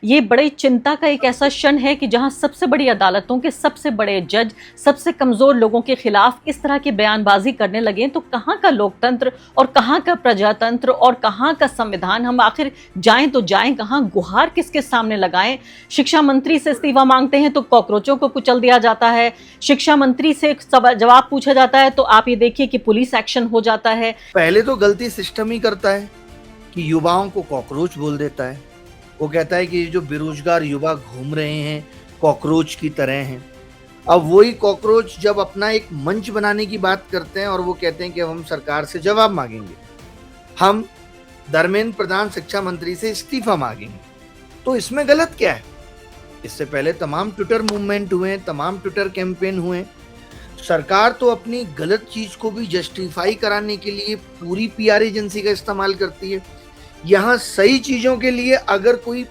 ये बड़ी चिंता का एक ऐसा क्षण है कि जहां सबसे बड़ी अदालतों के सबसे बड़े जज सबसे कमजोर लोगों के खिलाफ इस तरह की बयानबाजी करने लगे तो कहां का लोकतंत्र और कहां का प्रजातंत्र और कहां का संविधान? हम आखिर जाएं तो जाएं कहां? गुहार किसके सामने लगाएं? शिक्षा मंत्री से इस्तीफा मांगते हैं तो कॉकरोचों को कुचल दिया जाता है, शिक्षा मंत्री से जवाब पूछा जाता है तो आप ये देखिए कि पुलिस एक्शन हो जाता है। पहले तो गलती सिस्टम ही करता है कि युवाओं को कॉकरोच बोल देता है। वो कहता है कि जो बेरोजगार युवा घूम रहे हैं कॉकरोच की तरह हैं। अब वही कॉकरोच जब अपना एक मंच बनाने की बात करते हैं और वो कहते हैं कि अब हम सरकार से जवाब मांगेंगे, हम धर्मेंद्र प्रधान शिक्षा मंत्री से इस्तीफा मांगेंगे, तो इसमें गलत क्या है? इससे पहले तमाम ट्विटर मूवमेंट हुए, तमाम ट्विटर कैंपेन हुए। सरकार तो अपनी गलत चीज को भी जस्टिफाई कराने के लिए पूरी पीआर एजेंसी का इस्तेमाल करती है। यहाँ सही चीजों के लिए अगर कोई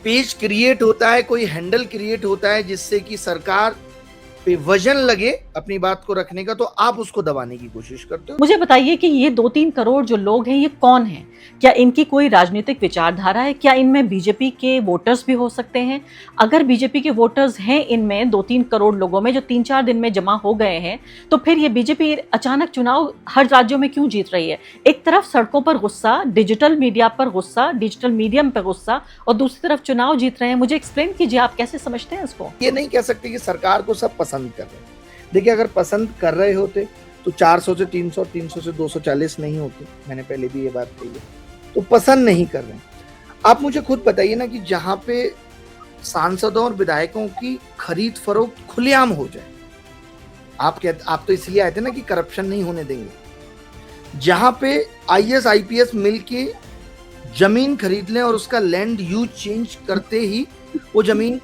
पेज क्रिएट होता है, कोई हैंडल क्रिएट होता है जिससे कि सरकार पे वजन लगे अपनी बात को रखने का, तो आप उसको दबाने की कोशिश करते हो। मुझे बताइए कि ये 2-3 करोड़ जो लोग हैं ये कौन हैं? क्या इनकी कोई राजनीतिक विचारधारा है? क्या इनमें बीजेपी के वोटर्स भी हो सकते हैं? अगर बीजेपी के वोटर्स हैं इनमें 2-3 करोड़ लोगों में जो 3-4 दिन में जमा हो गए हैं, तो फिर ये बीजेपी अचानक चुनाव हर राज्यों में क्यों जीत रही है? एक तरफ सड़कों पर गुस्सा, डिजिटल मीडिया पर गुस्सा, डिजिटल मीडियम पर गुस्सा और दूसरी तरफ चुनाव जीत रहे हैं। मुझे एक्सप्लेन कीजिए, आप कैसे समझते हैं इसको? ये नहीं कह सकते कि सरकार को सब पसंद कर रहे हैं। देखिए, अगर पसंद कर रहे होते तो 400 से 300, 300 से 240 नहीं होते। मैंने पहले भी ये बात कही है। तो पसंद नहीं कर रहे। आप मुझे खुद बताइए ना कि जहां पे सांसदों और विधायकों की खरीद फरोख्त खुलेआम हो जाए, आप तो इसलिए आए थे ना कि करप्शन नहीं होने देंगे। जहां पे आईएएस आईपीएस मिलके जमीन खरीद लें और उसका लैंड यूज चेंज करते ही वो जमीन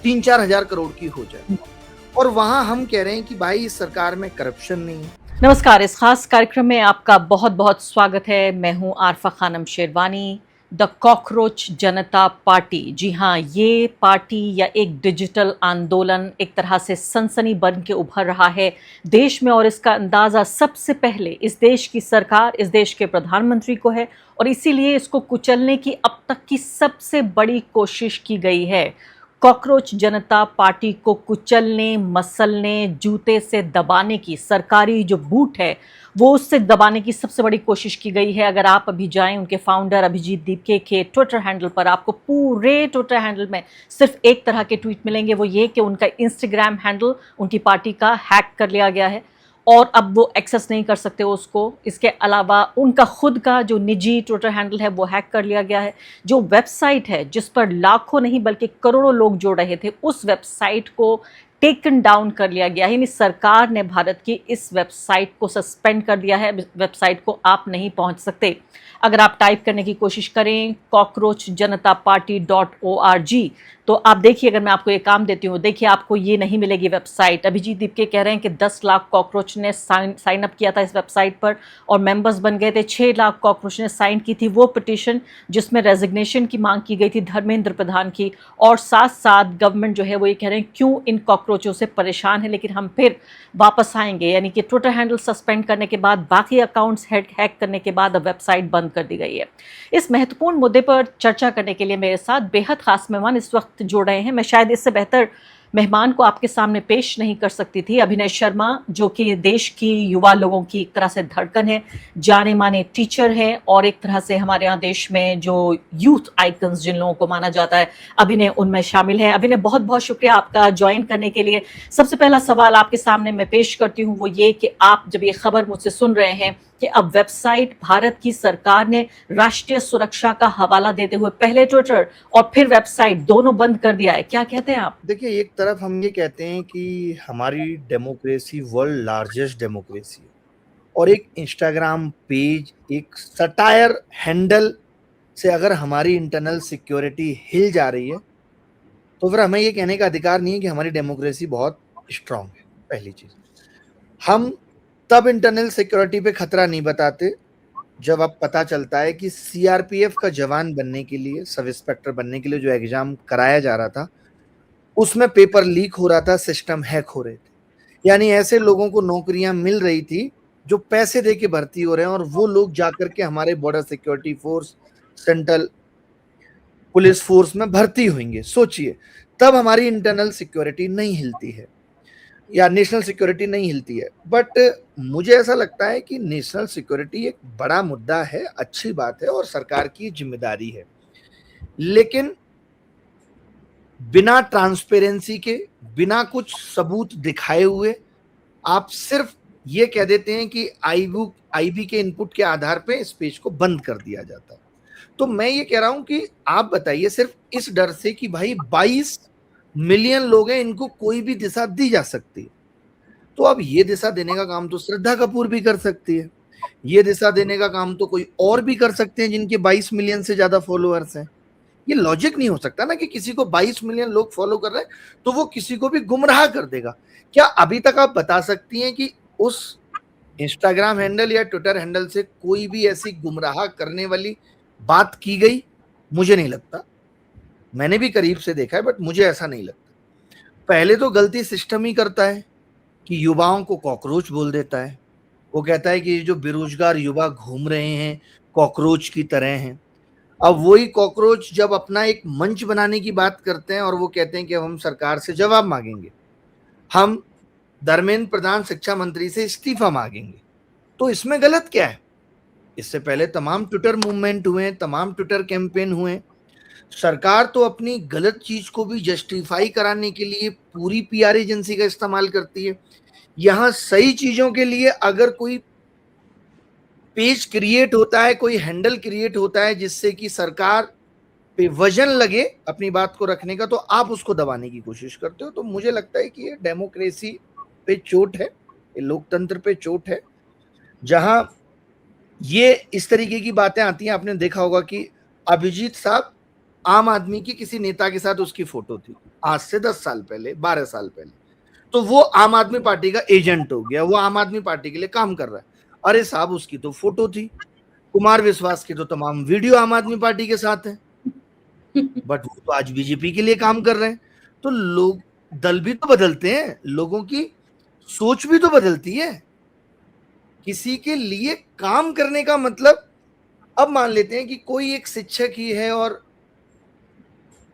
3-4 हजार करोड़ की हो जाए, और वहां हम कह रहे हैं कि भाई इस सरकार में करप्शन नहीं है। नमस्कार, इस खास कार्यक्रम में आपका बहुत बहुत स्वागत है। मैं हूं Arfa Khanam sherwani. The cockroach Janata party, जी हाँ, ये पार्टी या एक डिजिटल आंदोलन एक तरह से सनसनी बन के उभर रहा है देश में, और इसका अंदाज़ा सबसे पहले इस देश की सरकार, इस देश के प्रधानमंत्री को है, और इसीलिए इसको कुचलने की अब तक की सबसे बड़ी कोशिश की गई है। कॉकरोच जनता पार्टी को कुचलने, मसलने, जूते से दबाने की, सरकारी जो बूट है वो उससे दबाने की सबसे बड़ी कोशिश की गई है। अगर आप अभी जाएं उनके फाउंडर अभिजीत दीपके के ट्विटर हैंडल पर, आपको पूरे ट्विटर हैंडल में सिर्फ एक तरह के ट्वीट मिलेंगे, वो ये कि उनका इंस्टाग्राम हैंडल उनकी पार्टी का हैक कर लिया गया है और अब वो एक्सेस नहीं कर सकते उसको। इसके अलावा उनका खुद का जो निजी ट्विटर हैंडल है वो हैक कर लिया गया है। जो वेबसाइट है जिस पर लाखों नहीं बल्कि करोड़ों लोग जुड़ रहे थे, उस वेबसाइट को टेकन डाउन कर लिया गया है। यानी सरकार ने भारत की इस वेबसाइट को सस्पेंड कर दिया है। वेबसाइट को आप नहीं पहुंच सकते। अगर आप टाइप करने की कोशिश करें cockroachjanataparty.org, तो आप देखिए, अगर मैं आपको ये काम देती हूँ, देखिए आपको ये नहीं मिलेगी वेबसाइट। अभिजीत दीपके कह रहे हैं कि 10 लाख कॉकरोच ने साइन अप किया था इस वेबसाइट पर और मेंबर्स बन गए थे। 6 लाख कॉकरोच ने साइन की थी वो पिटीशन जिसमें रेजिग्नेशन की मांग की गई थी धर्मेंद्र प्रधान की, और साथ साथ गवर्नमेंट जो है वो ये कह रहे हैं क्यों इन कॉकरोचों से परेशान है, लेकिन हम फिर वापस आएंगे। यानी कि ट्विटर हैंडल सस्पेंड करने के बाद, बाकी अकाउंट्स हैक करने के बाद अब वेबसाइट बंद कर दी गई है। इस महत्वपूर्ण मुद्दे पर चर्चा करने के लिए मेरे साथ बेहद खास मेहमान इस वक्त जुड़ रहे हैं। मैं शायद इससे बेहतर मेहमान को आपके सामने पेश नहीं कर सकती थी। अभिनय शर्मा, जो कि देश की युवा लोगों की एक तरह से धड़कन है, जाने माने टीचर है और एक तरह से हमारे यहाँ देश में जो यूथ आइकन्स जिन लोगों को माना जाता है, अभिनय उनमें शामिल है। अभिनय, बहुत बहुत शुक्रिया आपका ज्वाइन करने के लिए। सबसे पहला सवाल आपके सामने मैं पेश करती हूँ वो ये कि आप जब ये खबर मुझसे सुन रहे हैं कि अब वेबसाइट भारत की सरकार ने राष्ट्रीय सुरक्षा का हवाला देते हुए पहले ट्विटर और फिर वेबसाइट दोनों बंद कर दिया है, क्या कहते हैं आप? देखिए, एक तरफ हम ये कहते हैं कि हमारी डेमोक्रेसी वर्ल्ड लार्जेस्ट डेमोक्रेसी है, और एक इंस्टाग्राम पेज, एक सटायर हैंडल से अगर हमारी इंटरनल सिक्योरिटी हिल जा रही है तो फिर हमें ये कहने का अधिकार नहीं है कि हमारी डेमोक्रेसी बहुत स्ट्रांग है। पहली चीज, हम तब इंटरनल सिक्योरिटी पे खतरा नहीं बताते जब अब पता चलता है कि सीआरपीएफ का जवान बनने के लिए, सब इंस्पेक्टर बनने के लिए जो एग्जाम कराया जा रहा था उसमें पेपर लीक हो रहा था, सिस्टम हैक हो रहे थे। यानी ऐसे लोगों को नौकरियां मिल रही थी जो पैसे दे के भर्ती हो रहे हैं, और वो लोग जाकर के हमारे border security force, central police force में भर्ती होंगे, सोचिए, तब हमारी इंटरनल सिक्योरिटी नहीं हिलती है या नेशनल सिक्योरिटी नहीं हिलती है। बट मुझे ऐसा लगता है कि नेशनल सिक्योरिटी एक बड़ा मुद्दा है, अच्छी बात है और सरकार की जिम्मेदारी है, लेकिन बिना ट्रांसपेरेंसी के, बिना कुछ सबूत दिखाए हुए आप सिर्फ ये कह देते हैं कि आईबी के इनपुट के आधार पे इस पेज को बंद कर दिया जाता है। तो मैं ये कह रहा हूं कि आप बताइए, सिर्फ इस डर से कि भाई 22 मिलियन लोग हैं, इनको कोई भी दिशा दी जा सकती है, तो अब ये दिशा देने का काम तो श्रद्धा कपूर भी कर सकती है, ये दिशा देने का काम तो कोई और भी कर सकते हैं जिनके 22 मिलियन से ज्यादा फॉलोअर्स हैं। ये लॉजिक नहीं हो सकता ना कि किसी को 22 मिलियन लोग फॉलो कर रहे हैं तो वो किसी को भी गुमराह कर देगा। क्या अभी तक आप बता सकती हैं कि उस इंस्टाग्राम हैंडल या ट्विटर हैंडल से कोई भी ऐसी गुमराह करने वाली बात की गई? मुझे नहीं लगता, मैंने भी करीब से देखा है बट मुझे ऐसा नहीं लगता। पहले तो गलती सिस्टम ही करता है कि युवाओं को कॉकरोच बोल देता है। वो कहता है कि जो बेरोजगार युवा घूम रहे हैं कॉकरोच की तरह हैं। अब वही कॉकरोच जब अपना एक मंच बनाने की बात करते हैं और वो कहते हैं कि हम सरकार से जवाब मांगेंगे, हम धर्मेंद्र प्रधान शिक्षा मंत्री से इस्तीफा मांगेंगे, तो इसमें गलत क्या है? इससे पहले तमाम ट्विटर मूवमेंट हुए, तमाम ट्विटर कैंपेन हुए। सरकार तो अपनी गलत चीज को भी जस्टिफाई कराने के लिए पूरी पीआर एजेंसी का इस्तेमाल करती है। यहां सही चीजों के लिए अगर कोई पेज क्रिएट होता है, कोई हैंडल क्रिएट होता है जिससे कि सरकार पे वजन लगे अपनी बात को रखने का, तो आप उसको दबाने की कोशिश करते हो। तो मुझे लगता है कि ये डेमोक्रेसी पे चोट है, ये लोकतंत्र पे चोट है, जहां ये इस तरीके की बातें आती हैं। आपने देखा होगा कि अभिजीत साहब आम आदमी की किसी नेता के साथ उसकी फोटो थी आज से 10 साल पहले, 12 साल पहले, तो वो आम आदमी पार्टी का एजेंट हो गया, वो आम आदमी पार्टी के लिए काम कर रहा है। अरे साहब, उसकी तो फोटो थी। कुमार विश्वास की तो तमाम वीडियो आम आदमी पार्टी के साथ है, बट वो तो आज बीजेपी के लिए काम कर रहे हैं। तो लोग, दल भी तो बदलते हैं, लोगों की सोच भी तो बदलती है। किसी के लिए काम करने का मतलब, अब मान लेते हैं कि कोई एक शिक्षक ही है और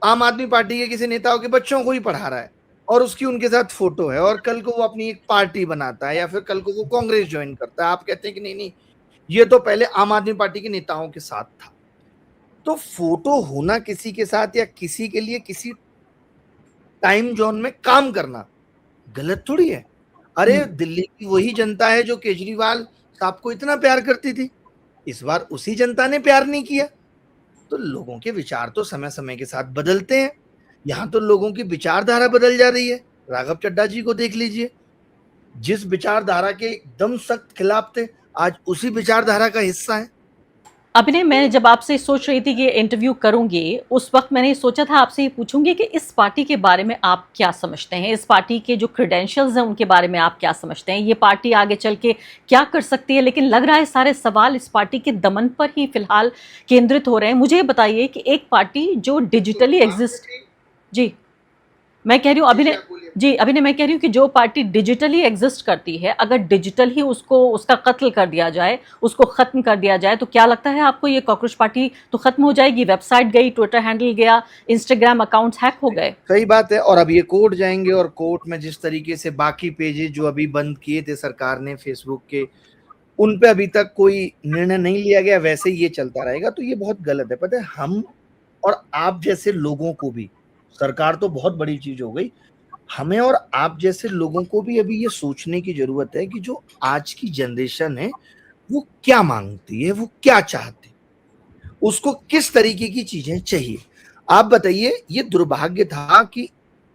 आम आदमी पार्टी के किसी नेताओं के बच्चों को ही पढ़ा रहा है और उसकी उनके साथ फोटो है, और कल को वो अपनी एक पार्टी बनाता है या फिर कल को वो कांग्रेस ज्वाइन करता है। आप कहते हैं कि नहीं नहीं, ये तो पहले आम आदमी पार्टी के नेताओं के साथ था। तो फोटो होना किसी के साथ या किसी के लिए किसी टाइम जोन में काम करना गलत थोड़ी है। अरे दिल्ली की वही जनता है जो केजरीवाल साहब को इतना प्यार करती थी, इस बार उसी जनता ने प्यार नहीं किया। तो लोगों के विचार तो समय समय के साथ बदलते हैं। यहाँ तो लोगों की विचारधारा बदल जा रही है। राघव चड्ढा जी को देख लीजिए, जिस विचारधारा के एकदम सख्त खिलाफ थे, आज उसी विचारधारा का हिस्सा है। अभिनय, मैं जब आपसे सोच रही थी कि इंटरव्यू करूंगी, उस वक्त मैंने सोचा था आपसे ये पूछूंगी कि इस पार्टी के बारे में आप क्या समझते हैं, इस पार्टी के जो क्रेडेंशियल्स हैं उनके बारे में आप क्या समझते हैं, ये पार्टी आगे चल के क्या कर सकती है। लेकिन लग रहा है सारे सवाल इस पार्टी के दमन पर ही फिलहाल केंद्रित हो रहे हैं। मुझे बताइए कि एक पार्टी जो डिजिटली एग्जिस्ट, जी मैं कह रही हूँ अभिनय, जी अभिनय, मैं कह रही हूँ कि जो पार्टी डिजिटली एग्जिस्ट करती है, अगर डिजिटल ही उसको, उसका कत्ल कर दिया जाए, उसको खत्म कर दिया जाए, तो क्या लगता है आपको ये कॉकरोच पार्टी तो खत्म हो जाएगी? वेबसाइट गई, ट्विटर हैंडल गया, इंस्टाग्राम अकाउंट्स हैक हो गए। सही बात है। और अब ये कोर्ट जाएंगे और कोर्ट में जिस तरीके से बाकी पेजेस जो अभी बंद किए थे सरकार ने फेसबुक के, उन पे अभी तक कोई निर्णय नहीं लिया गया, वैसे ही ये चलता रहेगा। तो ये बहुत गलत है। पता है, हम और आप जैसे लोगों को भी, सरकार तो बहुत बड़ी चीज हो गई, हमें और आप जैसे लोगों को भी अभी ये सोचने की जरूरत है कि जो आज की जनरेशन है वो क्या मांगती है, वो क्या चाहती है, उसको किस तरीके की चीजें चाहिए। आप बताइए, ये दुर्भाग्य था कि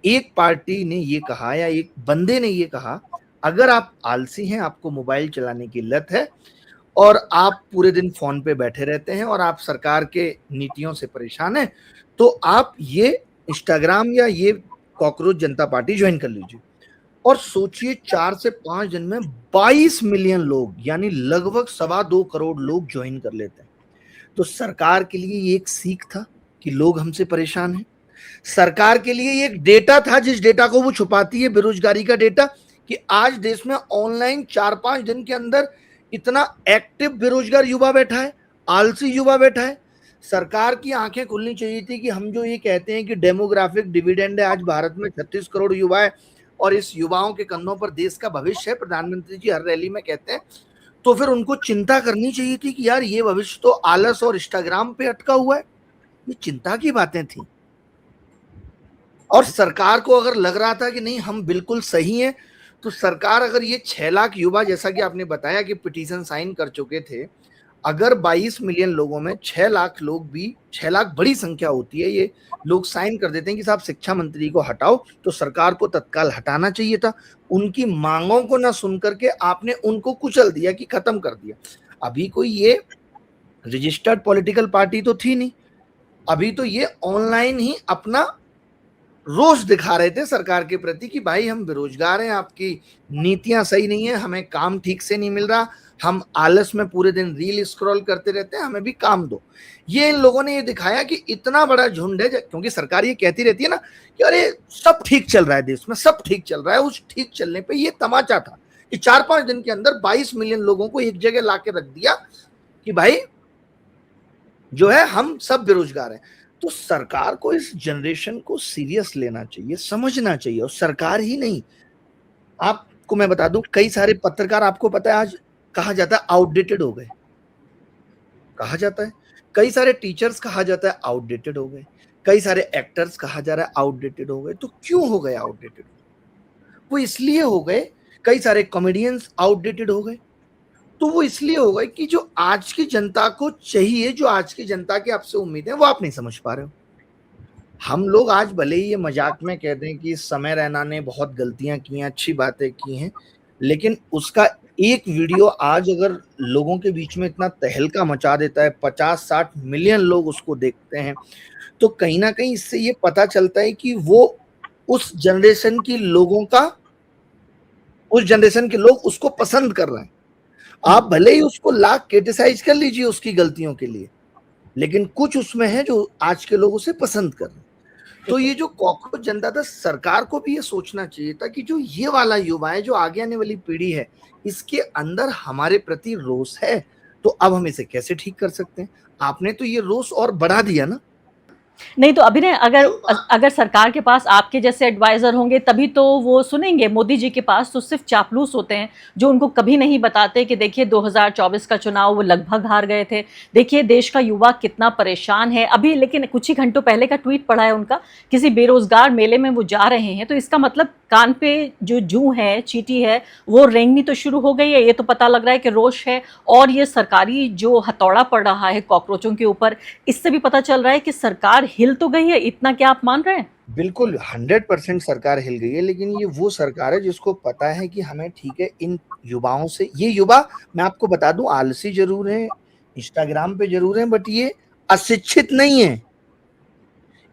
एक पार्टी ने ये कहा या एक बंदे ने ये कहा, अगर आप आलसी हैं, आपको मोबाइल चलाने की लत है और आप पूरे दिन फोन पे बैठे रहते हैं और आप सरकार के नीतियों से परेशान हैं, तो आप ये इंस्टाग्राम या ये कॉकरोच जनता पार्टी ज्वाइन कर लीजिए। और सोचिए, 4 से 5 दिन में 22 मिलियन लोग, यानी लगभग 2.25 करोड़ लोग ज्वाइन कर लेते हैं। तो सरकार के लिए ये एक सीख था कि लोग हमसे परेशान हैं। सरकार के लिए ये एक डेटा था, जिस डेटा को वो छुपाती है, बेरोजगारी का डेटा, कि आज देश में ऑनलाइन 4-5 दिन के अंदर इतना एक्टिव बेरोजगार युवा बैठा है, आलसी युवा बैठा है। सरकार की आंखें खुलनी चाहिए थी कि हम जो ये कहते हैं कि डेमोग्राफिक डिविडेंड है, आज भारत में 36 करोड़ युवा है और इस युवाओं के कंधों पर देश का भविष्य है, प्रधानमंत्री जी हर रैली में कहते हैं, तो फिर उनको चिंता करनी चाहिए थी कि यार ये भविष्य तो आलस और इंस्टाग्राम पे अटका हुआ है। ये चिंता की बातें थी। और सरकार को अगर लग रहा था कि नहीं हम बिल्कुल सही हैं, तो सरकार अगर ये 6 लाख युवा, जैसा कि आपने बताया कि पिटीशन साइन कर चुके थे, अगर 22 मिलियन लोगों में 6 लाख लोग भी, 6 लाख बड़ी संख्या होती है, ये लोग साइन कर देते हैं कि साहब शिक्षा मंत्री को हटाओ, तो सरकार को तत्काल हटाना चाहिए था। उनकी मांगों को ना सुन करके आपने उनको कुचल दिया कि खत्म कर दिया। अभी कोई ये रजिस्टर्ड पॉलिटिकल पार्टी तो थी नहीं, अभी तो ये ऑनलाइन ही अपना रोष दिखा रहे थे सरकार के प्रति कि भाई हम बेरोजगार हैं, आपकी नीतियां सही नहीं है, हमें काम ठीक से नहीं मिल रहा, हम आलस में पूरे दिन रील स्क्रॉल करते रहते हैं, हमें भी काम दो। ये इन लोगों ने ये दिखाया कि इतना बड़ा झुंड है, क्योंकि सरकार ये कहती रहती है ना कि अरे सब ठीक चल रहा है, देश में सब ठीक चल रहा है। उस ठीक चलने पे ये तमाचा था कि 4-5 दिन के अंदर 22 मिलियन लोगों को एक जगह ला के रख दिया कि भाई जो है हम सब बेरोजगार हैं। तो सरकार को इस जनरेशन को सीरियस लेना चाहिए, समझना चाहिए। और सरकार ही नहीं, आपको मैं बता दूं, कई सारे पत्रकार, आपको पता है आज कहा जाता है आउटडेटेड हो गए, कहा जाता है। कई सारे टीचर्स कहा जाता है आउटडेटेड हो गए, कई सारे एक्टर्स कहा जा रहा है आउटडेटेड हो गए। तो क्यों हो गए आउटडेटेड? वो इसलिए हो गए, कई सारे कॉमेडियंस आउटडेटेड हो गए, तो वो इसलिए हो गए कि जो आज की जनता को चाहिए, जो आज की जनता की आपसे उम्मीद है, वो आप नहीं समझ पा रहे हो। हम लोग आज भले ही ये मजाक में कहते हैं कि समय रैना ने बहुत गलतियां की हैं, अच्छी बातें की हैं, लेकिन उसका एक वीडियो आज अगर लोगों के बीच में इतना तहलका मचा देता है, 50-60 मिलियन लोग उसको देखते हैं, तो कहीं ना कहीं इससे ये पता चलता है कि वो उस जनरेशन की लोगों का, उस जनरेशन के लोग उसको पसंद कर रहे हैं। आप भले ही उसको लाख क्रिटिसाइज कर लीजिए उसकी गलतियों के लिए, लेकिन कुछ उसमें है जो आज के लोग उसे पसंद कर रहे हैं। तो ये जो कॉकरोच जनता था, सरकार को भी ये सोचना चाहिए था कि जो ये वाला युवा है, जो आगे आने वाली पीढ़ी है, इसके अंदर हमारे प्रति रोष है, तो अब हम इसे कैसे ठीक कर सकते हैं? आपने तो ये रोष और बढ़ा दिया ना। नहीं तो अभिनय, अगर अगर सरकार के पास आपके जैसे एडवाइजर होंगे तभी तो वो सुनेंगे। मोदी जी के पास तो सिर्फ चापलूस होते हैं जो उनको कभी नहीं बताते कि देखिए 2024 का चुनाव वो लगभग हार गए थे, देखिए देश का युवा कितना परेशान है अभी। लेकिन कुछ ही घंटों पहले का ट्वीट पढ़ा है उनका, किसी बेरोजगार मेले में वो जा रहे हैं, तो इसका मतलब कान पे जो जू है, चींटी है, वो रेंगनी तो शुरू हो गई है। ये तो पता लग रहा है कि रोष है, और ये सरकारी जो हथौड़ा पड़ रहा है कॉकरोचों के ऊपर, इससे भी पता चल रहा है कि सरकार हिल तो गई है। इतना क्या आप मान रहे हैं? बिल्कुल 100% सरकार हिल गई है, लेकिन ये वो सरकार है जिसको पता है कि हमें, ठीक है, इन युवाओं से, ये युवा मैं आपको बता दूं आलसी जरूर है, इंस्टाग्राम पे जरूर है, बट ये अशिक्षित नहीं है।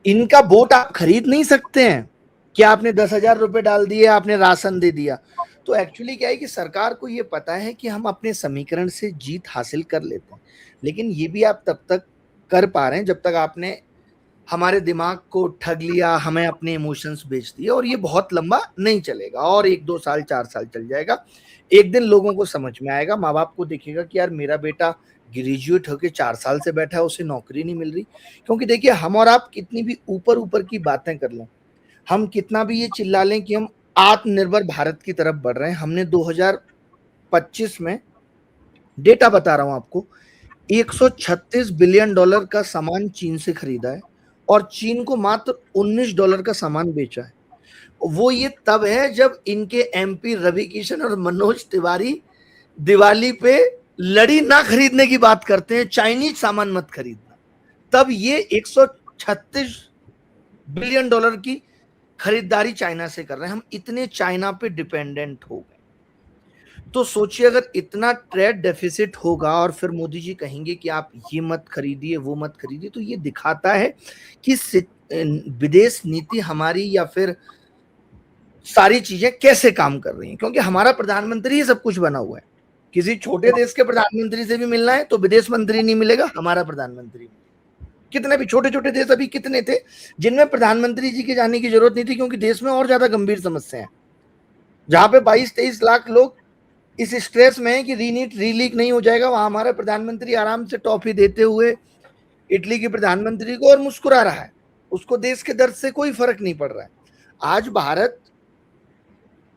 इनका वोट आप खरीद नहीं सकते हैं कि आपने 10,000 रुपए डाल दिए, आपने राशन दे दिया। तो एक्चुअली क्या है कि सरकार को ये पता है कि हम अपने समीकरण से जीत हासिल कर लेते हैं, लेकिन ये भी आप तब तक कर पा रहे हैं जब तक आपने हमारे दिमाग को ठग लिया, हमें अपने इमोशंस बेच दिए, और ये बहुत लंबा नहीं चलेगा, और 1-2 साल 4 साल चल जाएगा। एक दिन लोगों को समझ में आएगा, माँ बाप को दिखेगा कि यार मेरा बेटा ग्रेजुएट होके 4 साल से बैठा है, उसे नौकरी नहीं मिल रही। क्योंकि देखिए, हम और आप कितनी भी ऊपर ऊपर की बातें कर लें, हम कितना भी ये चिल्ला लें कि हम आत्मनिर्भर भारत की तरफ बढ़ रहे हैं, हमने 2025 में, डेटा बता रहा हूं आपको, $136 बिलियन का सामान चीन से खरीदा है, और चीन को मात्र $19 का सामान बेचा है। वो ये तब है जब इनके एमपी रवि किशन और मनोज तिवारी दिवाली पे लड़ी ना खरीदने की बात करते हैं, चाइनीज सामान मत खरीदना, तब ये $136 बिलियन की खरीदारी चाइना से कर रहे हैं। हम इतने चाइना पे डिपेंडेंट हो गए। तो सोचिए, अगर इतना ट्रेड डेफिसिट होगा और फिर मोदी जी कहेंगे कि आप ये मत खरीदिए, वो मत खरीदिए, तो ये दिखाता है कि विदेश नीति हमारी, या फिर सारी चीजें कैसे काम कर रही हैं। क्योंकि हमारा प्रधानमंत्री ही सब कुछ बना हुआ है। किसी छोटे देश के प्रधानमंत्री से भी मिलना है तो विदेश मंत्री नहीं मिलेगा, हमारा प्रधानमंत्री। कितने भी छोटे छोटे देश अभी कितने थे जिनमें प्रधानमंत्री जी के जाने की जरूरत नहीं थी, क्योंकि देश में और ज्यादा गंभीर समस्या है, जहां पे 22-23 लाख लोग इस स्ट्रेस में है कि रीनीट रीलीक नहीं हो जाएगा, वहां हमारा प्रधानमंत्री आराम से टॉफी देते हुए इटली के प्रधानमंत्री को और मुस्कुरा रहा है, उसको देश के दर्द से कोई फर्क नहीं पड़ रहा है। आज भारत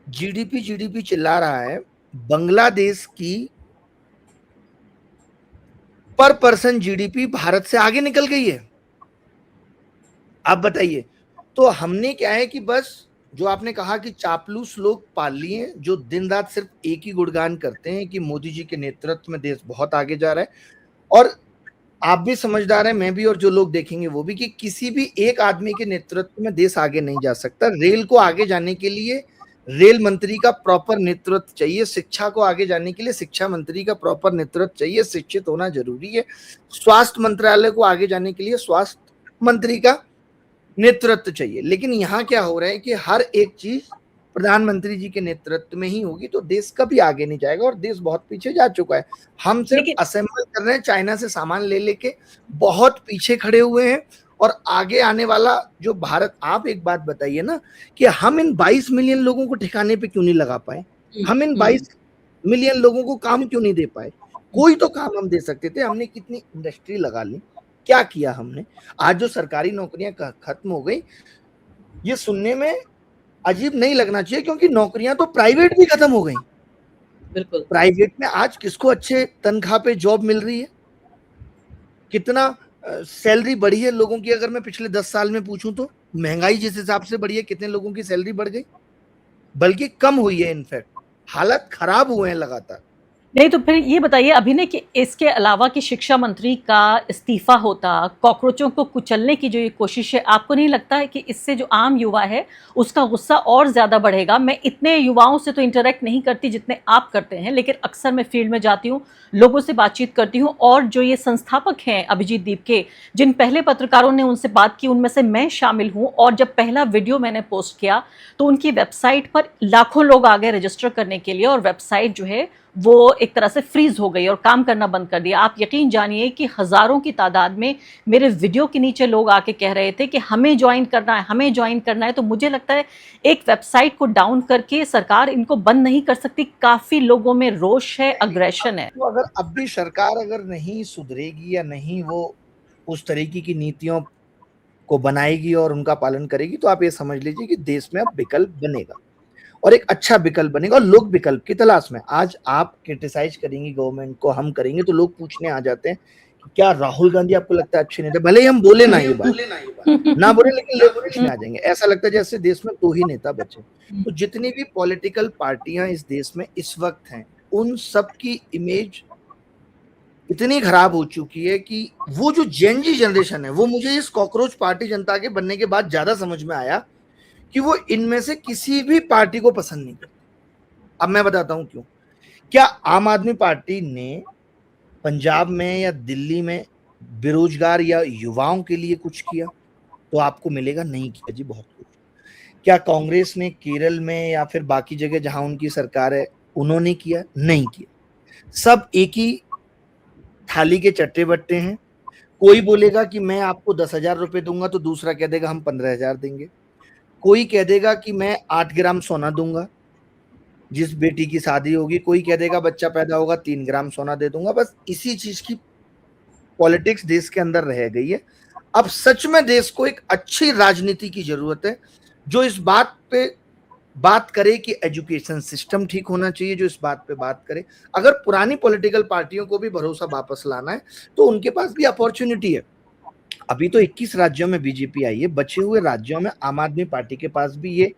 जीडीपी जीडीपी चिल्ला रहा है, बांग्लादेश की पर पर्सन जीडीपी भारत से आगे निकल गई है। आप बताइए, तो हमने क्या है कि बस जो आपने कहा कि चापलूस लोग पाल लिए जो दिन रात सिर्फ एक ही गुणगान करते हैं कि मोदी जी के नेतृत्व में देश बहुत आगे जा रहा है। और आप भी समझदार हैं, मैं भी, और जो लोग देखेंगे वो भी, कि किसी भी एक आदमी के नेतृत्व में देश आगे नहीं जा सकता। रेल को आगे जाने के लिए रेल मंत्री का प्रॉपर नेतृत्व चाहिए, शिक्षा को आगे जाने के लिए शिक्षा मंत्री का प्रॉपर नेतृत्व चाहिए, शिक्षित होना जरूरी है। स्वास्थ्य मंत्रालय को आगे जाने के लिए स्वास्थ्य मंत्री का नेतृत्व चाहिए। लेकिन यहाँ क्या हो रहा है कि हर एक चीज प्रधानमंत्री जी के नेतृत्व में ही होगी, तो देश कभी आगे नहीं जाएगा, और देश बहुत पीछे जा चुका है। हम सिर्फ लेकिन असेंबल कर रहे हैं, चाइना से सामान ले लेके बहुत पीछे खड़े हुए हैं। और आगे आने वाला जो भारत, आप एक बात बताइए ना, कि हम इन 22 मिलियन लोगों को ठिकाने पे क्यों नहीं लगा पाए? हम इन 22 मिलियन लोगों को काम क्यों नहीं दे पाए? कोई तो काम हम दे सकते थे। हमने कितनी इंडस्ट्री लगा ली, क्या किया हमने? आज जो सरकारी नौकरियां खत्म हो गई, ये सुनने में अजीब नहीं लगना चाहिए, क्योंकि नौकरियां तो प्राइवेट भी खत्म हो गई। बिल्कुल प्राइवेट में आज किसको अच्छे तनख्वाह पे जॉब मिल रही है? कितना सैलरी बढ़ी है लोगों की? अगर मैं पिछले 10 साल में पूछूं तो महंगाई जिस हिसाब से बढ़ी है, कितने लोगों की सैलरी बढ़ गई? बल्कि कम हुई है। इनफैक्ट हालत खराब हुए हैं लगातार। नहीं, तो फिर ये बताइए अभिनय कि इसके अलावा कि शिक्षा मंत्री का इस्तीफा होता, कॉकरोचों को कुचलने की जो ये कोशिश है, आपको नहीं लगता है कि इससे जो आम युवा है उसका गुस्सा और ज़्यादा बढ़ेगा? मैं इतने युवाओं से तो इंटरेक्ट नहीं करती जितने आप करते हैं, लेकिन अक्सर मैं फील्ड में जाती हूँ, लोगों से बातचीत करती हूँ, और जो ये संस्थापक हैं अभिजीत दीप के, जिन पहले पत्रकारों ने उनसे बात की उनमें से मैं शामिल हूँ, और जब पहला वीडियो मैंने पोस्ट किया तो उनकी वेबसाइट पर लाखों लोग आ गए रजिस्टर करने के लिए, और वेबसाइट जो है वो एक तरह से फ्रीज हो गई और काम करना बंद कर दिया। आप यकीन जानिए कि हजारों की तादाद में मेरे वीडियो के नीचे लोग आके कह रहे थे कि हमें ज्वाइन करना है, हमें ज्वाइन करना है। तो मुझे लगता है एक वेबसाइट को डाउन करके सरकार इनको बंद नहीं कर सकती। काफी लोगों में रोष है, अग्रेशन है। तो अगर अब भी सरकार अगर नहीं सुधरेगी या नहीं वो उस तरीके की नीतियों को बनाएगी और उनका पालन करेगी, तो आप ये समझ लीजिए कि देश में अब विकल्प बनेगा, और एक अच्छा विकल्प बनेगा। और लोग विकल्प की तलाश में। आज आप क्रिटिसाइज करेंगे गवर्नमेंट को, हम करेंगे, तो लोग पूछने आ जाते हैं कि क्या राहुल गांधी आपको लगता है अच्छे नेता? भले ही हम बोले ना ये बात, ना बोले, लेकिन लोग पूछने आ जाएंगे। ऐसा लगता है जैसे देश में 2 ही नेता बचे। तो जितनी भी पॉलिटिकल पार्टियां इस देश में इस वक्त हैं, उन सब की इमेज इतनी खराब हो चुकी है कि वो जो जेनजी जनरेशन है, वो मुझे इस कॉकरोच पार्टी जनता के बनने के बाद ज्यादा समझ में आया कि वो इनमें से किसी भी पार्टी को पसंद नहीं करती। अब मैं बताता हूं क्यों। क्या आम आदमी पार्टी ने पंजाब में या दिल्ली में बेरोजगार या युवाओं के लिए कुछ किया? तो आपको मिलेगा नहीं किया जी, बहुत कुछ। क्या कांग्रेस ने केरल में या फिर बाकी जगह जहां उनकी सरकार है उन्होंने किया? नहीं किया। सब एक ही थाली के चट्टे बट्टे हैं। कोई बोलेगा कि मैं आपको 10,000 रुपए दूंगा, तो दूसरा कह देगा हम 15,000 देंगे। कोई कह देगा कि मैं 8 ग्राम सोना दूंगा जिस बेटी की शादी होगी, कोई कह देगा बच्चा पैदा होगा 3 ग्राम सोना दे दूंगा। बस इसी चीज की पॉलिटिक्स देश के अंदर रह गई है। अब सच में देश को एक अच्छी राजनीति की जरूरत है, जो इस बात पे बात करे कि एजुकेशन सिस्टम ठीक होना चाहिए, जो इस बात पे बात करे। अगर पुरानी पॉलिटिकल पार्टियों को भी भरोसा वापस लाना है, तो उनके पास भी अपॉर्चुनिटी है। अभी तो 21 राज्यों में बीजेपी आई है, बचे हुए राज्यों में आम आदमी पार्टी के पास भी ये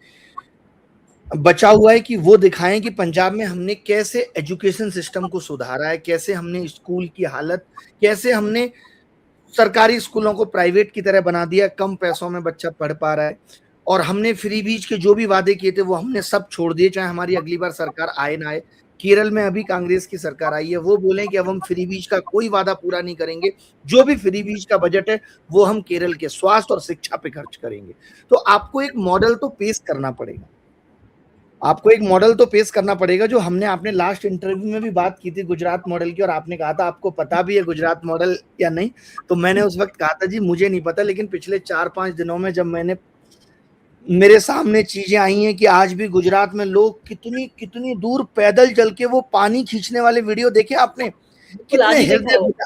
बचा हुआ है कि वो दिखाएं कि पंजाब में हमने कैसे एजुकेशन सिस्टम को सुधारा है, कैसे हमने स्कूल की हालत, कैसे हमने सरकारी स्कूलों को प्राइवेट की तरह बना दिया, कम पैसों में बच्चा पढ़ पा रहा है। और हमने फ्री बीज के जो भी वादे किए थे वो हमने सब छोड़ दिए, चाहे हमारी अगली बार सरकार आए ना आए। केरल में अभी कांग्रेस की सरकार आई है, वो बोले कि अब हम फ्री बीज का कोई वादा पूरा नहीं करेंगे, जो भी फ्री बीज का बजट है वो हम केरल के स्वास्थ्य और शिक्षा पे खर्च करेंगे। तो आपको एक मॉडल तो पेश करना पड़ेगा, आपको एक मॉडल तो पेश करना पड़ेगा, जो हमने आपने लास्ट इंटरव्यू में भी बात की थी गुजरात मॉडल की, और आपने कहा था आपको पता भी है गुजरात मॉडल या नहीं। तो मैंने उस वक्त कहा था जी मुझे नहीं पता, लेकिन पिछले 4-5 दिनों में जब मैंने मेरे सामने चीजें आई हैं कि आज भी गुजरात में लोग कितनी कितनी दूर पैदल चल के वो पानी खींचने वाले वीडियो देखे आपने? बिल्कुल, आज कितने ही देखा है वो, हृदय